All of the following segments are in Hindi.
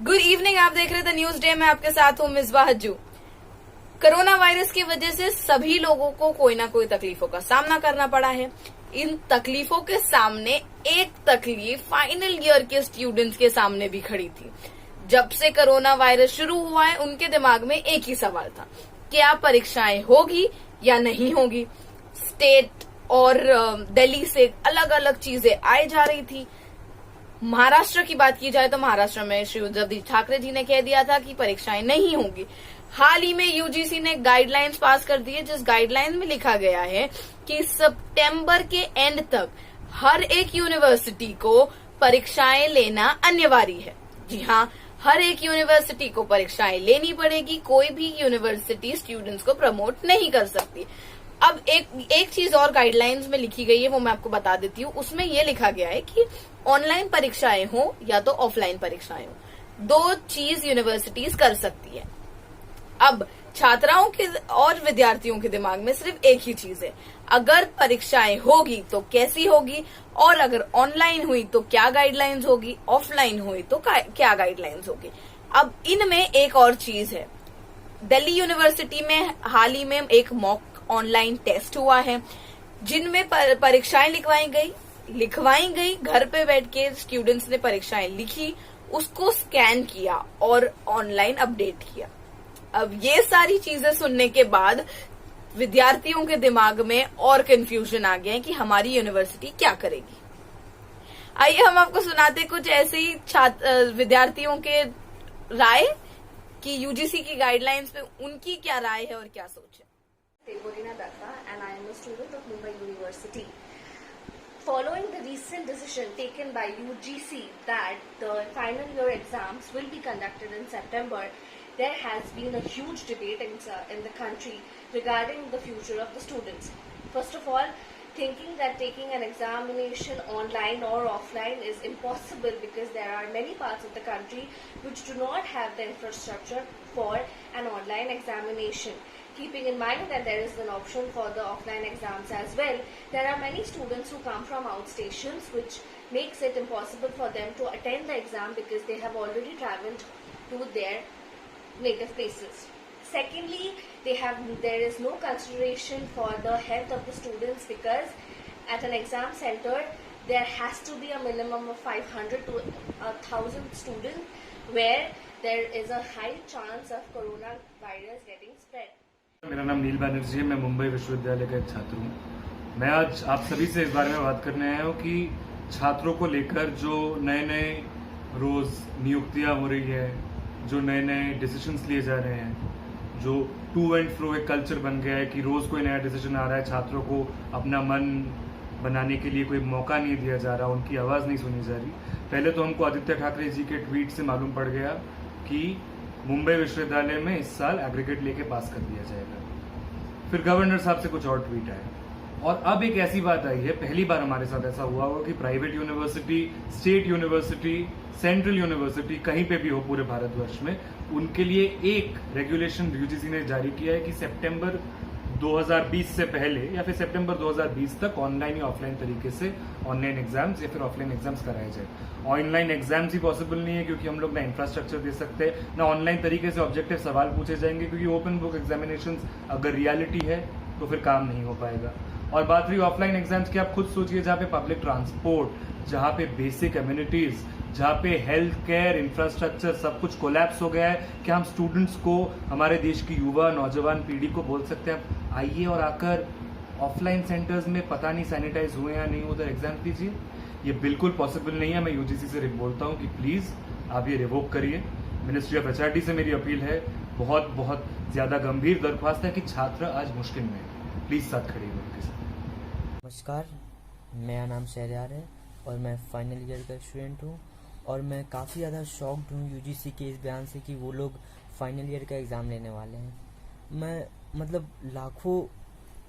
गुड इवनिंग, आप देख रहे थे न्यूज डे में आपके साथ हूँ मिसबा हज्जू। कोरोना वायरस की वजह से सभी लोगों को कोई ना कोई तकलीफों का सामना करना पड़ा है। इन तकलीफों के सामने एक तकलीफ फाइनल ईयर के स्टूडेंट्स के सामने भी खड़ी थी। जब से कोरोना वायरस शुरू हुआ है उनके दिमाग में एक ही सवाल था, क्या परीक्षाएं होगी या नहीं होगी। स्टेट और दिल्ली से अलग अलग चीजें आई जा रही थी। महाराष्ट्र की बात की जाए तो महाराष्ट्र में श्री उद्धव ठाकरे जी ने कह दिया था कि परीक्षाएं नहीं होंगी। हाल ही में यूजीसी ने गाइडलाइंस पास कर दी है, जिस गाइडलाइंस में लिखा गया है कि सितंबर के एंड तक हर एक यूनिवर्सिटी को परीक्षाएं लेना अनिवार्य है। जी हाँ, हर एक यूनिवर्सिटी को परीक्षाएं लेनी पड़ेगी। कोई भी यूनिवर्सिटी स्टूडेंट्स को प्रमोट नहीं कर सकती। अब एक चीज और गाइडलाइंस में लिखी गई है, वो मैं आपको बता देती हूँ। उसमें ये लिखा गया है कि ऑनलाइन परीक्षाएं हो या तो ऑफलाइन परीक्षाएं हो, दो चीज यूनिवर्सिटीज कर सकती है। अब छात्राओं के और विद्यार्थियों के दिमाग में सिर्फ एक ही चीज है, अगर परीक्षाएं होगी तो कैसी होगी, और अगर ऑनलाइन हुई तो क्या गाइडलाइंस होगी, ऑफलाइन हुई तो क्या गाइडलाइंस होगी। अब इनमें एक और चीज है, दिल्ली यूनिवर्सिटी में हाल ही में एक मॉक ऑनलाइन टेस्ट हुआ है, जिनमें परीक्षाएं लिखवाई गई। घर पे बैठ के स्टूडेंट्स ने परीक्षाएं लिखी, उसको स्कैन किया और ऑनलाइन अपडेट किया। अब ये सारी चीजें सुनने के बाद विद्यार्थियों के दिमाग में और कंफ्यूजन आ गया है कि हमारी यूनिवर्सिटी क्या करेगी। आइए हम आपको सुनाते कुछ ऐसे ही विद्यार्थियों के राय कि यूजीसी की गाइडलाइंस पे उनकी क्या राय है और क्या सोच है। Deborina Datta, and I am a student of Mumbai University. Following the recent decision taken by UGC that the final year exams will be conducted in September, there has been a huge debate in the country regarding the future of the students. First of all, thinking that taking an examination online or offline is impossible because there are many parts of the country which do not have the infrastructure for an online examination. Keeping in mind that there is an option for the offline exams as well, there are many students who come from outstations, which makes it impossible for them to attend the exam because they have already travelled to their native places. Secondly, there is no consideration for the health of the students because at an exam center there has to be a minimum of 500 to 1,000 students where there is a high chance of coronavirus getting spread. मेरा नाम नील बैनर्जी है, मैं मुंबई विश्वविद्यालय का एक छात्र हूँ। मैं आज आप सभी से इस बारे में बात करने आया हूँ कि छात्रों को लेकर जो नए रोज नियुक्तियाँ हो रही है, जो नए डिसीजंस लिए जा रहे हैं, जो टू एंड फ्रो एक कल्चर बन गया है कि रोज कोई नया डिसीजन आ रहा है, छात्रों को अपना मन बनाने के लिए कोई मौका नहीं दिया जा रहा, उनकी आवाज़ नहीं सुनी जा रही। पहले तो हमको आदित्य ठाकरे जी के ट्वीट से मालूम पड़ गया कि मुंबई विश्वविद्यालय में इस साल एग्रीगेट लेके पास कर दिया जाएगा। फिर गवर्नर साहब से कुछ और ट्वीट आए, और अब एक ऐसी बात आई है, पहली बार हमारे साथ ऐसा हुआ होगा कि private university, state university, central university कहीं पे भी हो पूरे भारतवर्ष में, उनके लिए एक रेगुलेशन यूजीसी ने जारी किया है कि सितंबर 2020 से पहले या फिर सितंबर 2020 तक ऑनलाइन या ऑफलाइन तरीके से ऑनलाइन एग्जाम्स या फिर ऑफलाइन एग्जाम्स कराए जाए। ऑनलाइन एग्जाम्स ही पॉसिबल नहीं है क्योंकि हम लोग ना इंफ्रास्ट्रक्चर दे सकते, ना ऑनलाइन तरीके से ऑब्जेक्टिव सवाल पूछे जाएंगे, क्योंकि ओपन बुक एग्जामिनेशंस अगर रियलिटी है तो फिर काम नहीं हो पाएगा। और बात रही ऑफलाइन एग्जाम्स की, आप खुद सोचिए, जहाँ पे पब्लिक ट्रांसपोर्ट, जहाँ पे बेसिक कम्युनिटीज, जहाँ पे हेल्थ केयर इंफ्रास्ट्रक्चर सब कुछ कोलैप्स हो गया है, क्या हम स्टूडेंट्स को, हमारे देश की युवा नौजवान पीढ़ी को बोल सकते हैं आइए और आकर ऑफलाइन सेंटर्स में पता नहीं सैनिटाइज हुए या नहीं उधर एग्जाम दीजिए? ये बिल्कुल पॉसिबल नहीं है। मैं यूजीसी से बोलता हूँ कि प्लीज आप ये रिवोक करिए। मिनिस्ट्री ऑफ एचआरडी से मेरी अपील है, बहुत ज्यादा गंभीर दरख्वास्त है कि छात्र आज मुश्किल में है, प्लीज साथ खड़े उनके साथ। नमस्कार, मेरा नाम शहरयार है और मैं फाइनल ईयर का स्टूडेंट हूँ, और मैं काफ़ी ज़्यादा शॉक्ड हूँ यूजीसी के इस बयान से कि वो लोग फाइनल ईयर का एग्ज़ाम लेने वाले हैं। मैं लाखों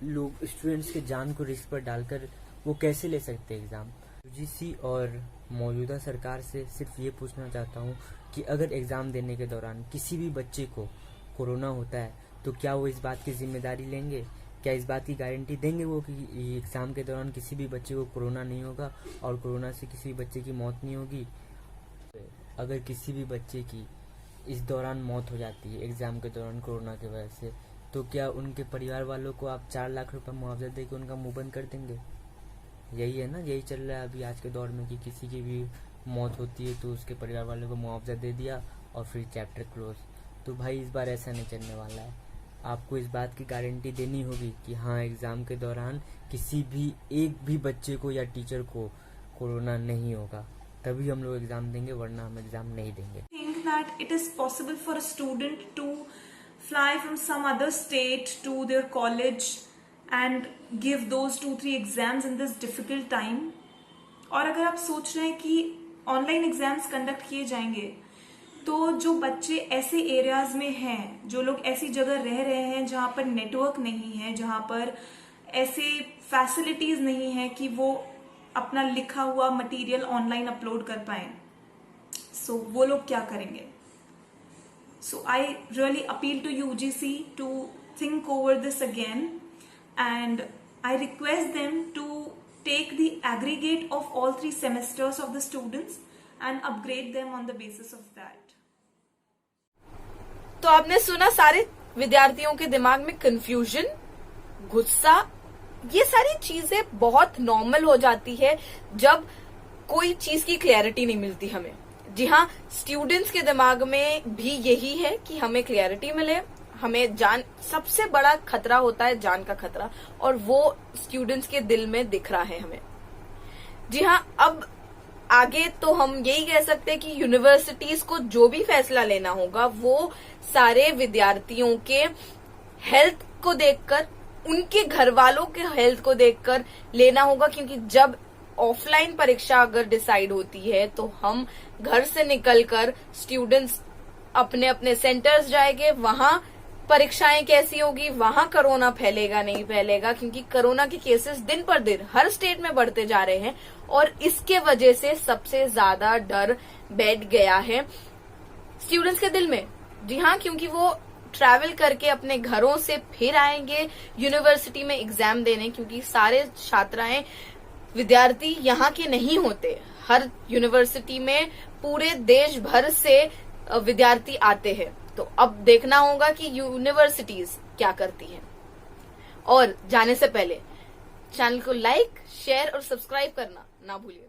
लोग स्टूडेंट्स के जान को रिस्क पर डालकर वो कैसे ले सकते हैं एग्ज़ाम। यूजीसी और मौजूदा सरकार से सिर्फ ये पूछना चाहता हूँ कि अगर एग्ज़ाम देने के दौरान किसी भी बच्चे को कोरोना होता है तो क्या वो इस बात की जिम्मेदारी लेंगे, क्या इस बात की गारंटी देंगे वो कि एग्ज़ाम के दौरान किसी भी बच्चे को कोरोना नहीं होगा और कोरोना से किसी भी बच्चे की मौत नहीं होगी। अगर किसी भी बच्चे की इस दौरान मौत हो जाती है एग्ज़ाम के दौरान कोरोना की वजह से, तो क्या उनके परिवार वालों को आप 4 लाख रुपए मुआवजा दे के उनका मुंह बंद कर देंगे? यही है ना, यही चल रहा है अभी आज के दौर में कि किसी की भी मौत होती है तो उसके परिवार वालों को मुआवजा दे दिया और फिर चैप्टर क्लोज। तो भाई इस बार ऐसा नहीं चलने वाला है। आपको इस बात की गारंटी देनी होगी कि हाँ, एग्ज़ाम के दौरान किसी भी एक भी बच्चे को या टीचर को कोरोना नहीं होगा, तभी हम लोग एग्ज़ाम देंगे, वरना हम एग्ज़ाम नहीं देंगे। Think that it is possible for a student to fly from some other state to their college and give those 2-3 exams in this difficult time? और अगर आप सोच रहे हैं कि ऑनलाइन एग्जाम्स कंडक्ट किए जाएंगे, तो जो बच्चे ऐसे एरियाज में हैं, जो लोग ऐसी जगह रह रहे हैं जहां पर नेटवर्क नहीं है, जहां पर ऐसे फैसिलिटीज नहीं है कि वो अपना लिखा हुआ मटेरियल ऑनलाइन अपलोड कर पाए, सो वो लोग क्या करेंगे? So I really appeal to UGC to think over this again, and I request them to take the aggregate of all 3 semesters of the students and upgrade them on the basis of that. तो आपने सुना सारे विद्यार्थियों के दिमाग में कंफ्यूजन, गुस्सा, ये सारी चीजें बहुत नॉर्मल हो जाती है जब कोई चीज की क्लैरिटी नहीं मिलती हमें। जी हाँ, स्टूडेंट्स के दिमाग में भी यही है कि हमें क्लैरिटी मिले, हमें जान, सबसे बड़ा खतरा होता है जान का खतरा, और वो स्टूडेंट्स के दिल में दिख रहा है हमें। जी हाँ, अब आगे तो हम यही कह सकते हैं कि यूनिवर्सिटीज को जो भी फैसला लेना होगा वो सारे विद्यार्थियों के हेल्थ को देखकर, उनके घर वालों के हेल्थ को देखकर लेना होगा, क्योंकि जब ऑफलाइन परीक्षा अगर डिसाइड होती है तो हम घर से निकलकर स्टूडेंट्स अपने अपने सेंटर्स जाएंगे, वहां परीक्षाएं कैसी होगी, वहां कोरोना फैलेगा नहीं फैलेगा, क्योंकि कोरोना के केसेस दिन पर दिन हर स्टेट में बढ़ते जा रहे हैं और इसके वजह से सबसे ज्यादा डर बैठ गया है स्टूडेंट्स के दिल में। जी हाँ, क्योंकि वो ट्रैवल करके अपने घरों से फिर आएंगे यूनिवर्सिटी में एग्जाम देने, क्योंकि सारे छात्राएं विद्यार्थी यहाँ के नहीं होते। हर यूनिवर्सिटी में पूरे देश भर से विद्यार्थी आते हैं। तो अब देखना होगा कि यूनिवर्सिटीज क्या करती हैं। और जाने से पहले चैनल को लाइक, शेयर और सब्सक्राइब करना ना भूलिए।